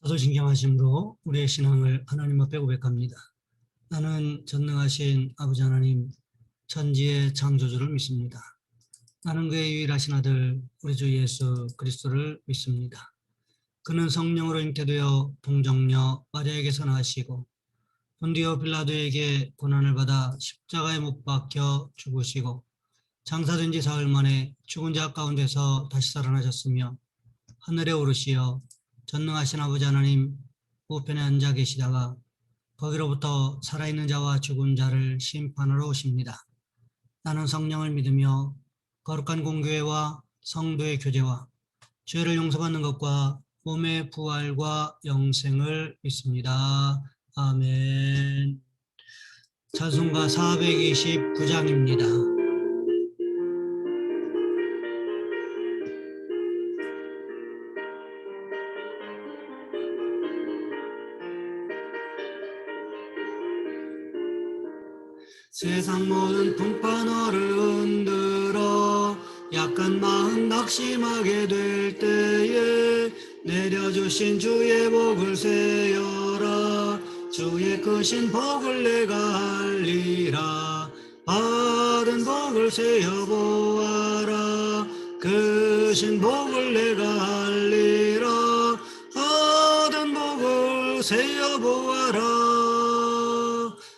사도신경하심으로 우리의 신앙을 하나님 앞에 고백합니다. 나는 전능하신 아버지 하나님 천지의 창조주를 믿습니다. 나는 그의 유일하신 아들 우리 주 예수 그리스도를 믿습니다. 그는 성령으로 잉태되어 동정녀 마리아에게서 나시고 본디오 빌라도에게 고난을 받아 십자가에 못 박혀 죽으시고 장사된 지 사흘 만에 죽은 자 가운데서 다시 살아나셨으며 하늘에 오르시어 전능하신 아버지 하나님 우편에 앉아 계시다가 거기로부터 살아있는 자와 죽은 자를 심판하러 오십니다. 나는 성령을 믿으며 거룩한 공교회와 성도의 교제와 죄를 용서받는 것과 몸의 부활과 영생을 믿습니다. 아멘. 찬송가 429장입니다. 세상 모든 풍파 너를 흔들어 약한 마음 낙심하게 될 때에 내려주신 주의 복을 세어라. 주의 크신 복을 내가 알리라. 받은 복을 세어보아라. 크신 복을 내가 알리라. 받은 복을 세어보아라.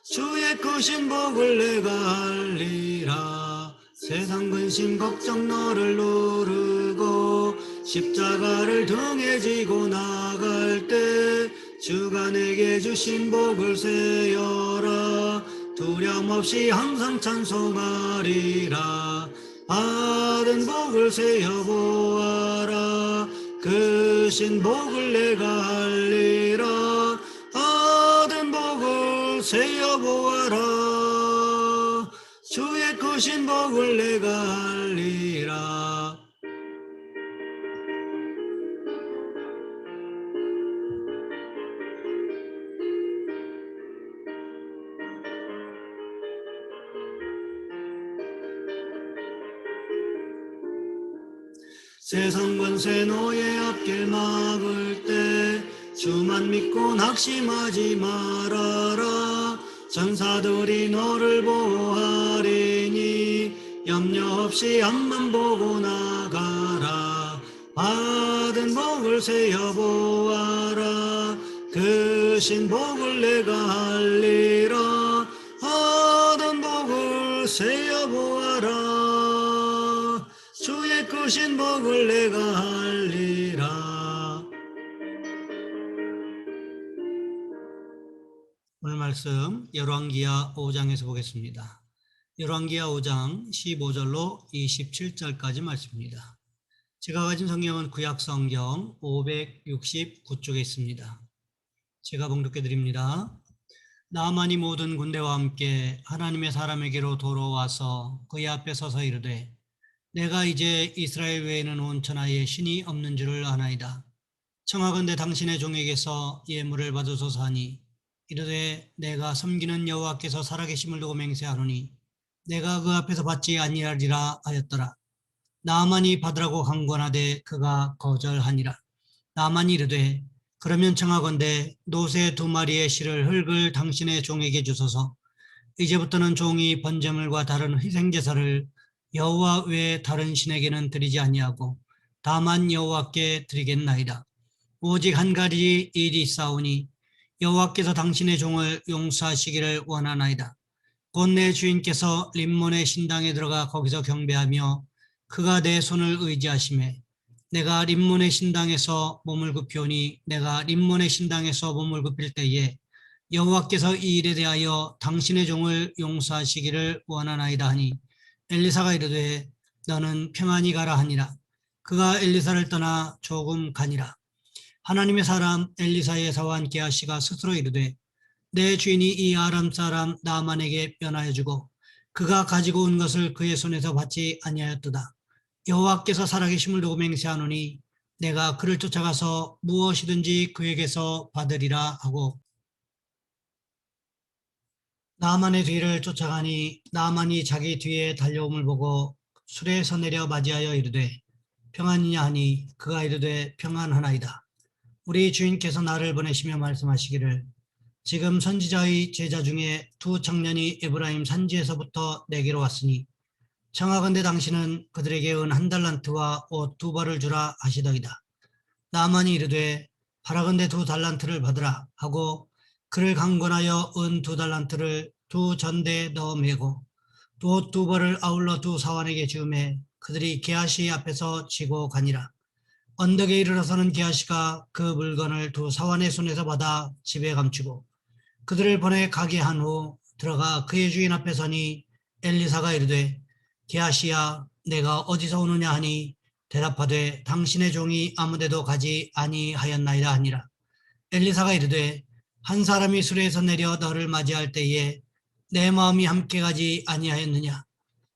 주의 크신 복을 내가 알리라. 세상 근심 걱정 너를 누르고 십자가를 등에 지고 나갈 때 주가 내게 주신 복을 세어라. 두려움 없이 항상 찬송하리라. 받은 복을 세어보아라. 크신 복을 내가 알리라. 받은 복을 세어보아라. 주의 크신 복을 내가 알리라. 세상 권세 너의 앞길 막을 때 주만 믿고 낙심하지 말아라. 전사들이 너를 보호하리니 염려 없이 앞만 보고 나가라. 받은 복을 세어보아라. 크신 복을 내가 알리라. 받은 복을 세어보아라. 주의 크신 복을 내가 알리라. 오늘 말씀 열왕기하 5장에서 보겠습니다. 열왕기하 5장 15절로 27절까지 말씀입니다. 제가 가진 성경은 구약성경 569쪽에 있습니다. 제가 봉독해 드립니다. 나아만이 모든 군대와 함께 하나님의 사람에게로 돌아와서 그의 앞에 서서 이르되 내가 이제 이스라엘 외에는 온 천하에 신이 없는 줄을 아나이다. 청하건대 당신의 종에게서 예물을 받으소서 하니 이르되 내가 섬기는 여호와께서 살아계심을 두고 맹세하노니 내가 그 앞에서 받지 아니하리라 하였더라. 나아만이 받으라고 강권하되 그가 거절하니라. 나아만이 이르되 그러면 청하건대 노새 2마리의 실을 흙을 당신의 종에게 주소서. 이제부터는 종이 번제물과 다른 희생제사를 여호와 외에 다른 신에게는 드리지 아니하고 다만 여호와께 드리겠나이다. 오직 한 가지 일이 있사오니 여호와께서 당신의 종을 용서하시기를 원하나이다. 곧 내 주인께서 림몬의 신당에 들어가 거기서 경배하며 그가 내 손을 의지하시매 내가 림몬의 신당에서 몸을 굽히오니 내가 림몬의 신당에서 몸을 굽힐 때에 여호와께서 이 일에 대하여 당신의 종을 용서하시기를 원하나이다 하니 엘리사가 이르되 너는 평안히 가라 하니라. 그가 엘리사를 떠나 조금 가니라. 하나님의 사람 엘리사의 사환 게하시가 스스로 이르되 내 주인이 이 아람 사람 나아만에게 변하여 주고 그가 가지고 온 것을 그의 손에서 받지 아니하였도다. 여호와께서 살아계심을 두고 맹세하노니 내가 그를 쫓아가서 무엇이든지 그에게서 받으리라 하고 나아만의 뒤를 쫓아가니 나아만이 자기 뒤에 달려옴을 보고 수레에서 내려 맞이하여 이르되 평안이냐 하니 그가 이르되 평안하나이다. 우리 주인께서 나를 보내시며 말씀하시기를 지금 선지자의 제자 중에 두 청년이 에브라임 산지에서부터 내게로 왔으니 청하건대 당신은 그들에게 은 한 달란트와 옷 두 벌을 주라 하시더이다. 나만이 이르되 바라건대 두 달란트를 받으라 하고 그를 강권하여 은 두 달란트를 두 전대에 넣어 매고 또 옷 두 벌을 아울러 두 사환에게 주음에 그들이 게하시 앞에서 지고 가니라. 언덕에 이르러서는 게하시가 그 물건을 두 사환의 손에서 받아 집에 감추고 그들을 보내 가게 한 후 들어가 그의 주인 앞에 서니 엘리사가 이르되 게하시야 내가 어디서 오느냐 하니 대답하되 당신의 종이 아무데도 가지 아니하였나이다 하니라. 엘리사가 이르되 한 사람이 수레에서 내려 너를 맞이할 때에 내 마음이 함께 가지 아니하였느냐.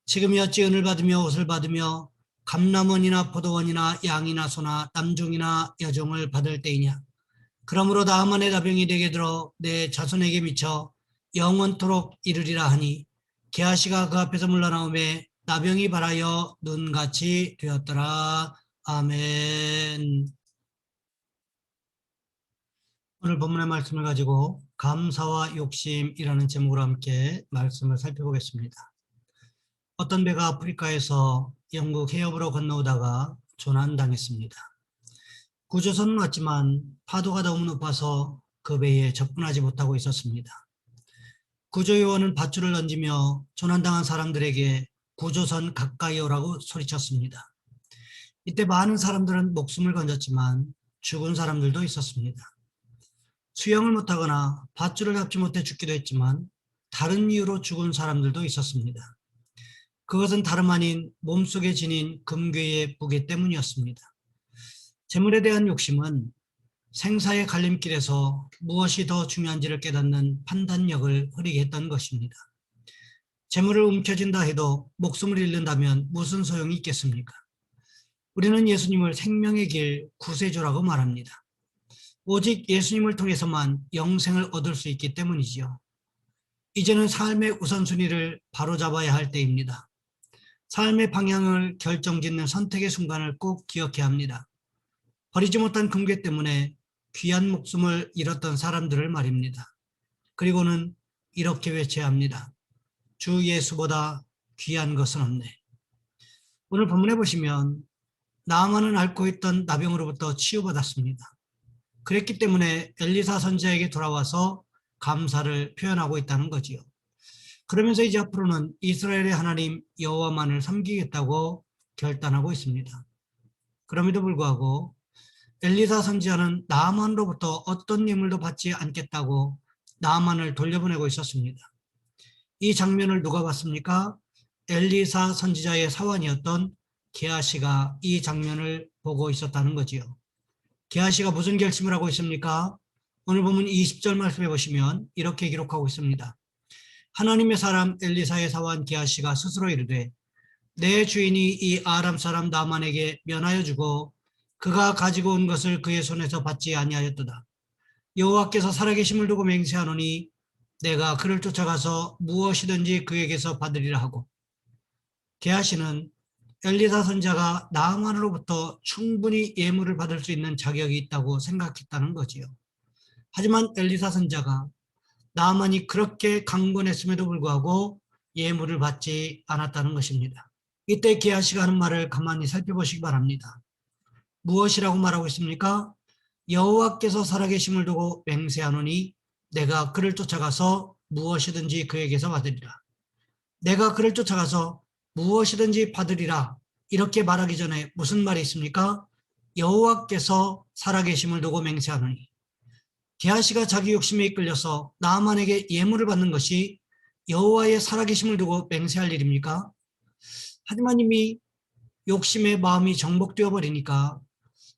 지금이 어찌 은을 받으며 옷을 받으며 감람원이나 포도원이나 양이나 소나 남종이나 여종을 받을 때이냐. 그러므로 나아만의 나병이 내게 들어 내 자손에게 미쳐 영원토록 이르리라 하니 게하시가 그 앞에서 물러나오매 나병이 발하여 눈같이 되었더라. 아멘. 오늘 본문의 말씀을 가지고 감사와 욕심이라는 제목으로 함께 말씀을 살펴보겠습니다. 어떤 배가 아프리카에서 영국 해협으로 건너오다가 조난당했습니다. 구조선은 왔지만 파도가 너무 높아서 그 배에 접근하지 못하고 있었습니다. 구조요원은 밧줄을 던지며 조난당한 사람들에게 구조선 가까이 오라고 소리쳤습니다. 이때 많은 사람들은 목숨을 건졌지만 죽은 사람들도 있었습니다. 수영을 못하거나 밧줄을 잡지 못해 죽기도 했지만 다른 이유로 죽은 사람들도 있었습니다. 그것은 다름 아닌 몸속에 지닌 금괴의 무게 때문이었습니다. 재물에 대한 욕심은 생사의 갈림길에서 무엇이 더 중요한지를 깨닫는 판단력을 흐리게 했던 것입니다. 재물을 움켜쥔다 해도 목숨을 잃는다면 무슨 소용이 있겠습니까? 우리는 예수님을 생명의 길 구세주라고 말합니다. 오직 예수님을 통해서만 영생을 얻을 수 있기 때문이지요. 이제는 삶의 우선순위를 바로잡아야 할 때입니다. 삶의 방향을 결정짓는 선택의 순간을 꼭 기억해야 합니다. 버리지 못한 금괴 때문에 귀한 목숨을 잃었던 사람들을 말입니다. 그리고는 이렇게 외쳐야 합니다. 주 예수보다 귀한 것은 없네. 오늘 본문에 보시면 나아만은 앓고 있던 나병으로부터 치유받았습니다. 그랬기 때문에 엘리사 선지자에게 돌아와서 감사를 표현하고 있다는 거지요. 그러면서 이제 앞으로는 이스라엘의 하나님 여호와만을 섬기겠다고 결단하고 있습니다. 그럼에도 불구하고 엘리사 선지자는 나아만으로부터 어떤 예물도 받지 않겠다고 나아만을 돌려보내고 있었습니다. 이 장면을 누가 봤습니까? 엘리사 선지자의 사환이었던 게하시가 이 장면을 보고 있었다는 거지요. 게하시가 무슨 결심을 하고 있습니까? 오늘 보면 20절 말씀해 보시면 이렇게 기록하고 있습니다. 하나님의 사람 엘리사의 사환 게하시가 스스로 이르되 내 주인이 이 아람 사람 나만에게 면하여 주고 그가 가지고 온 것을 그의 손에서 받지 아니하였도다. 여호와께서 살아계심을 두고 맹세하노니 내가 그를 쫓아가서 무엇이든지 그에게서 받으리라 하고. 게하시는 엘리사 선지자가 나아만으로부터 충분히 예물을 받을 수 있는 자격이 있다고 생각했다는 거지요. 하지만 엘리사 선지자가 나아만이 그렇게 강권했음에도 불구하고 예물을 받지 않았다는 것입니다. 이때 게하시가 하는 말을 가만히 살펴보시기 바랍니다. 무엇이라고 말하고 있습니까? 여호와께서 살아계심을 두고 맹세하노니 내가 그를 쫓아가서 무엇이든지 그에게서 받으리라. 내가 그를 쫓아가서 무엇이든지 받으리라. 이렇게 말하기 전에 무슨 말이 있습니까? 여호와께서 살아계심을 두고 맹세하노니. 게하시가 자기 욕심에 이끌려서 나아만에게 예물을 받는 것이 여호와의 살아계심을 두고 맹세할 일입니까? 하지만 이미 욕심의 마음이 정복되어 버리니까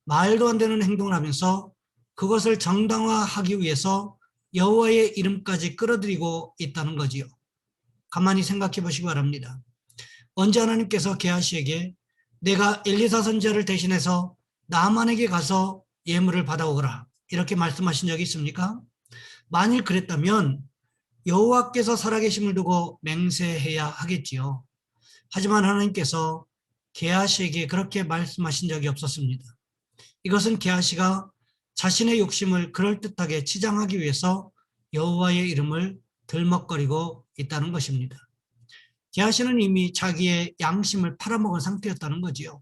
말도 안 되는 행동을 하면서 그것을 정당화하기 위해서 여호와의 이름까지 끌어들이고 있다는 거지요. 가만히 생각해 보시기 바랍니다. 언제 하나님께서 게하시에게 내가 엘리사 선지자를 대신해서 나아만에게 가서 예물을 받아오거라 이렇게 말씀하신 적이 있습니까? 만일 그랬다면 여호와께서 살아계심을 두고 맹세해야 하겠지요. 하지만 하나님께서 게하시에게 그렇게 말씀하신 적이 없었습니다. 이것은 게하시가 자신의 욕심을 그럴듯하게 치장하기 위해서 여호와의 이름을 들먹거리고 있다는 것입니다. 게하시는 이미 자기의 양심을 팔아먹은 상태였다는 거지요.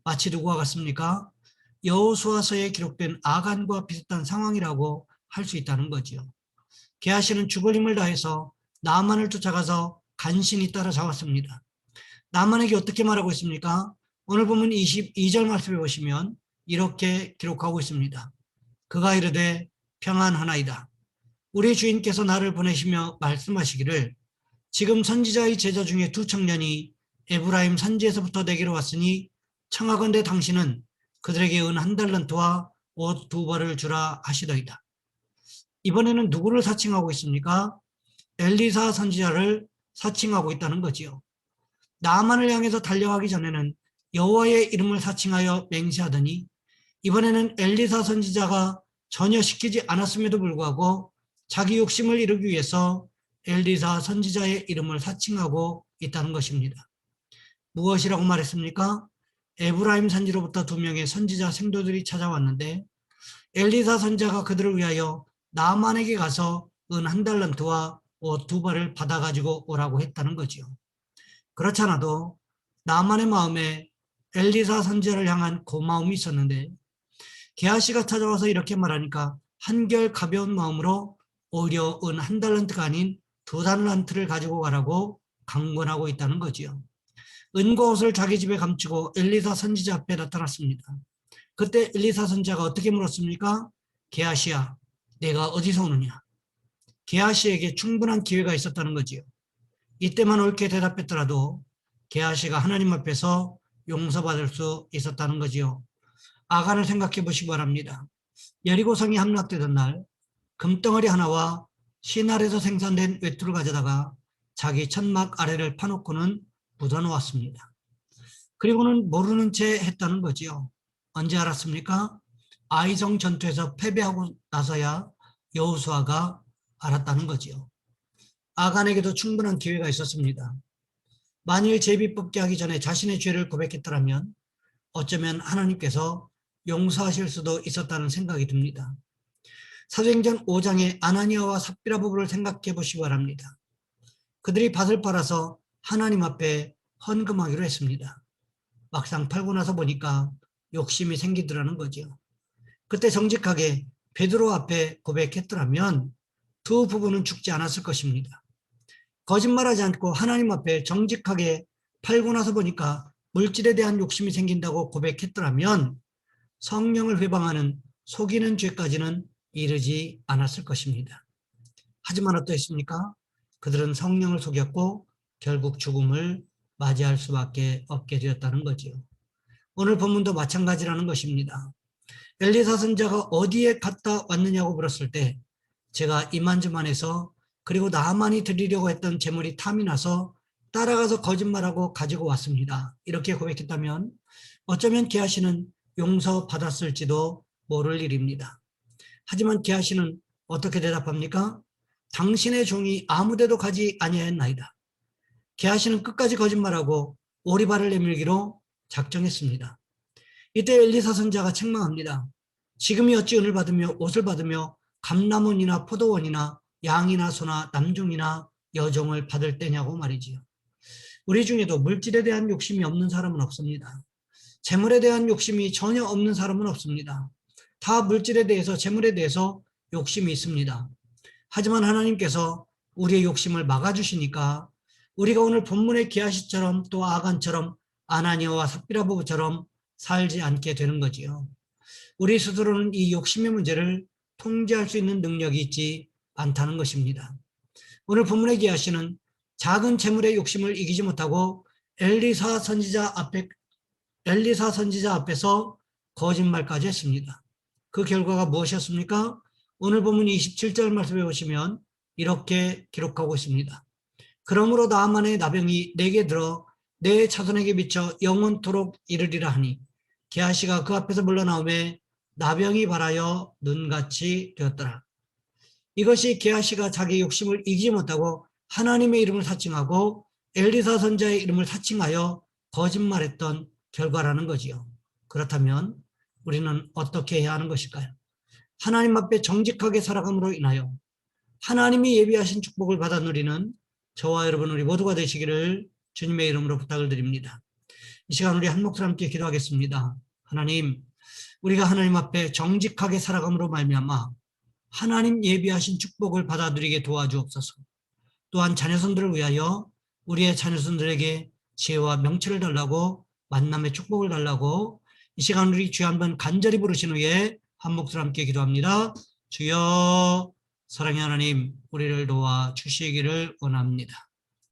마치 누구와 같습니까? 여호수아서에 기록된 아간과 비슷한 상황이라고 할 수 있다는 거지요. 게하시는 죽을 힘을 다해서 나만을 쫓아가서 간신히 따라잡았습니다. 나만에게 어떻게 말하고 있습니까? 오늘 보면 22절 말씀해 보시면 이렇게 기록하고 있습니다. 그가 이르되 평안하나이다. 우리 주인께서 나를 보내시며 말씀하시기를 지금 선지자의 제자 중에 두 청년이 에브라임 산지에서부터 내게로 왔으니 청하건대 당신은 그들에게 은 1달란트와 옷 2벌을 주라 하시더이다. 이번에는 누구를 사칭하고 있습니까? 엘리사 선지자를 사칭하고 있다는 거지요. 나만을 향해서 달려가기 전에는 여호와의 이름을 사칭하여 맹세하더니 이번에는 엘리사 선지자가 전혀 시키지 않았음에도 불구하고 자기 욕심을 이루기 위해서 엘리사 선지자의 이름을 사칭하고 있다는 것입니다. 무엇이라고 말했습니까? 에브라임 산지로부터 2명의 선지자 생도들이 찾아왔는데 엘리사 선지자가 그들을 위하여 나만에게 가서 은 1달란트와 옷 2벌을 받아가지고 오라고 했다는 거지요. 그렇지 않아도 나만의 마음에 엘리사 선지자를 향한 고마움이 있었는데 게하시가 찾아와서 이렇게 말하니까 한결 가벼운 마음으로 오히려 은 1달란트가 아닌 2달란트를 가지고 가라고 강권하고 있다는 거지요. 은과 옷을 자기 집에 감추고 엘리사 선지자 앞에 나타났습니다. 그때 엘리사 선지자가 어떻게 물었습니까? 게하시야, 내가 어디서 오느냐? 게하시에게 충분한 기회가 있었다는 거지요. 이때만 옳게 대답했더라도 게하시가 하나님 앞에서 용서받을 수 있었다는 거지요. 아간을 생각해 보시기 바랍니다. 여리고성이 함락되던 날 금덩어리 하나와 신알에서 생산된 외투를 가져다가 자기 천막 아래를 파놓고는 묻어놓았습니다. 그리고는 모르는 채 했다는 거지요. 언제 알았습니까? 아이성 전투에서 패배하고 나서야 여호수아가 알았다는 거지요. 아간에게도 충분한 기회가 있었습니다. 만일 제비 뽑기 하기 전에 자신의 죄를 고백했더라면 어쩌면 하나님께서 용서하실 수도 있었다는 생각이 듭니다. 사도행전 5장의 아나니아와 삽비라 부부를 생각해 보시기 바랍니다. 그들이 밭을 팔아서 하나님 앞에 헌금하기로 했습니다. 막상 팔고 나서 보니까 욕심이 생기더라는 거죠. 그때 정직하게 베드로 앞에 고백했더라면 두 부부는 죽지 않았을 것입니다. 거짓말하지 않고 하나님 앞에 정직하게 팔고 나서 보니까 물질에 대한 욕심이 생긴다고 고백했더라면 성령을 회방하는 속이는 죄까지는 이르지 않았을 것입니다. 하지만 어떠했습니까? 그들은 성령을 속였고 결국 죽음을 맞이할 수밖에 없게 되었다는 거죠. 오늘 본문도 마찬가지라는 것입니다. 엘리사 선지자가 어디에 갔다 왔느냐고 물었을 때 제가 이만저만해서 그리고 나만이 드리려고 했던 재물이 탐이 나서 따라가서 거짓말하고 가지고 왔습니다. 이렇게 고백했다면 어쩌면 게하시는 용서받았을지도 모를 일입니다. 하지만 게하시는 어떻게 대답합니까? 당신의 종이 아무데도 가지 아니하였나이다. 게하시는 끝까지 거짓말하고 오리발을 내밀기로 작정했습니다. 이때 엘리사 선지자가 책망합니다. 지금이 어찌 은을 받으며 옷을 받으며 감람원이나 포도원이나 양이나 소나 남종이나 여종을 받을 때냐고 말이지요. 우리 중에도 물질에 대한 욕심이 없는 사람은 없습니다. 재물에 대한 욕심이 전혀 없는 사람은 없습니다. 다 물질에 대해서 재물에 대해서 욕심이 있습니다. 하지만 하나님께서 우리의 욕심을 막아주시니까 우리가 오늘 본문의 게하시처럼 또 아간처럼 아나니아와 삽비라 부부처럼 살지 않게 되는 거지요. 우리 스스로는 이 욕심의 문제를 통제할 수 있는 능력이 있지 않다는 것입니다. 오늘 본문의 게하시는 작은 재물의 욕심을 이기지 못하고 엘리사 선지자 앞에서 거짓말까지 했습니다. 그 결과가 무엇이었습니까? 오늘 본문 27절 말씀에 보시면 이렇게 기록하고 있습니다. 그러므로 나만의 나병이 내게 들어 내 자손에게 미쳐 영원토록 이르리라 하니 게하시가 그 앞에서 물러나오매 나병이 발하여 눈같이 되었더라. 이것이 게하시가 자기 욕심을 이기지 못하고 하나님의 이름을 사칭하고 엘리사 선지자의 이름을 사칭하여 거짓말했던 결과라는 거지요. 그렇다면 우리는 어떻게 해야 하는 것일까요? 하나님 앞에 정직하게 살아감으로 인하여 하나님이 예비하신 축복을 받아 누리는 저와 여러분 우리 모두가 되시기를 주님의 이름으로 부탁을 드립니다. 이 시간 우리 한 목소리 함께 기도하겠습니다. 하나님, 우리가 하나님 앞에 정직하게 살아감으로 말미암아 하나님 예비하신 축복을 받아 누리게 도와주옵소서. 또한 자녀선들을 위하여 우리의 자녀선들에게 지혜와 명철을 달라고, 만남의 축복을 달라고 이 시간 우리 주여 한번 간절히 부르신 후에 한 목소리 함께 기도합니다. 주여, 사랑의 하나님, 우리를 도와 주시기를 원합니다.